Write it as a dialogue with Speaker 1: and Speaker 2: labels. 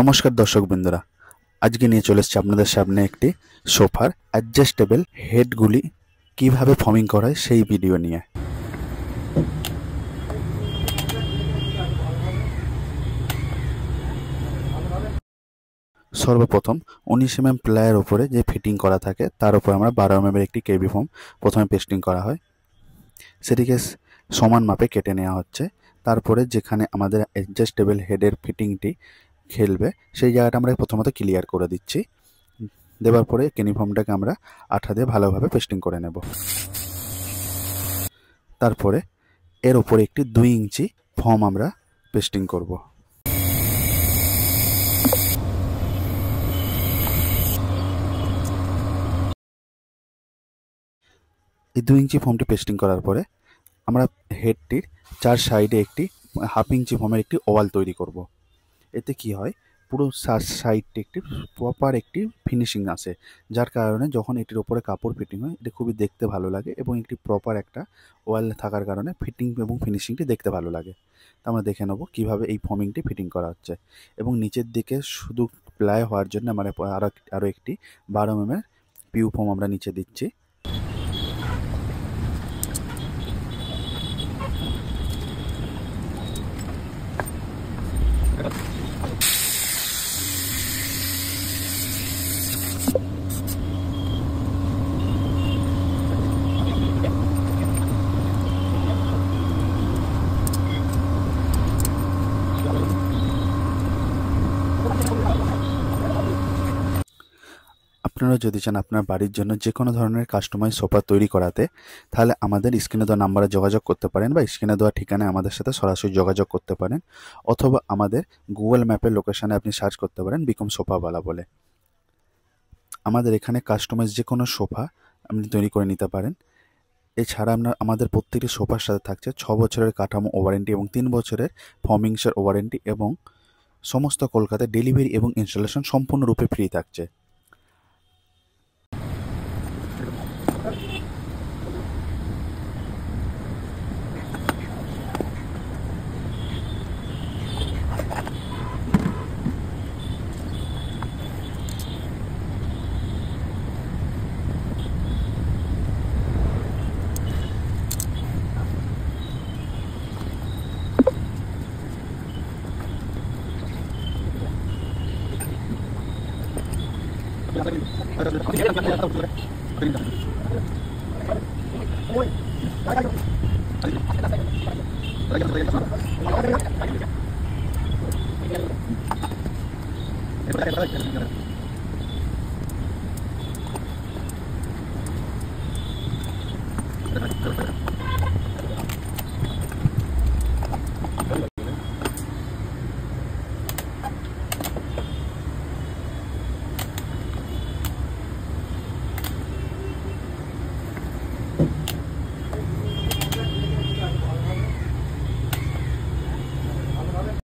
Speaker 1: নমস্কার দর্শক বন্ধুরা, আজকে নিয়ে চলে এসেছি আপনাদের সামনে একটি সোফার অ্যাডজাস্টেবল হেডগুলি কিভাবে ফর্মিং করা হয় সেই ভিডিও নিয়ে। সর্বপ্রথম 19 mm প্লাইয়ের উপরে যে ফিটিং করা থাকে তার উপর আমরা 12 mm একটি কেবি ফোম প্রথমে পেস্টিং করা হয়, সেটিকে সমান মাপে কেটে নেওয়া হচ্ছে। তারপরে যেখানে আমাদের অ্যাডজাস্টেবল হেডের ফিটিংটি খেলবে সেই জায়গাটা আমরা প্রথমত ক্লিয়ার করে দিচ্ছি। দেওয়ার পরে কেনিফর্মটাকে আমরা আঠা দিয়ে ভালোভাবে পেস্টিং করে নেব। তারপরে এর উপরে একটি 2 ইঞ্চি ফর্ম আমরা পেস্টিং করব। এই 2 ইঞ্চি ফর্মটি পেস্টিং করার পরে আমরা হেডটির 4 সাইডে একটি 1/2 ইঞ্চি ফর্মের একটি ওভাল তৈরি করব। এতে কি হয়, পুরো সাইডটি একটি প্রপার একটি ফিনিশিং আসে, যার কারণে যখন এটির উপরে কাপড় ফিটিং হয় এটি খুবই দেখতে ভালো লাগে এবং একটি প্রপার একটা ওয়াল থাকার কারণে ফিটিং এবং ফিনিশিংটি দেখতে ভালো লাগে। তো আমরা দেখে নেব কীভাবে এই ফর্মিংটি ফিটিং করা হচ্ছে। এবং নিচের দিকে শুধু প্লাই হওয়ার জন্য আমরা আরও একটি 12 mm পিউ ফর্ম আমরা নিচে দিচ্ছি। আপনারা যদি চান আপনার বাড়ির জন্য যে কোনো ধরনের কাস্টমাইজ সোফা তৈরি করাতে, তাহলে আমাদের স্ক্রিনে দেওয়া নাম্বারে যোগাযোগ করতে পারেন বা স্ক্রিনে দেওয়া ঠিকানায় আমাদের সাথে সরাসরি যোগাযোগ করতে পারেন, অথবা আমাদের গুগল ম্যাপের লোকেশানে আপনি সার্চ করতে পারেন বিকম সোফাওয়ালা বলে। আমাদের এখানে কাস্টমাইজ যে কোনো সোফা আপনি তৈরি করে নিতে পারেন। এছাড়া আমাদের প্রত্যেকটি সোফার সাথে থাকছে 6 বছরের কাঠামো ওয়ারেন্টি এবং 3 বছরের ফর্মিংসের ওয়ারেন্টি, এবং সমস্ত কলকাতায় ডেলিভারি এবং ইনস্টলেশন সম্পূর্ণরূপে ফ্রি থাকছে।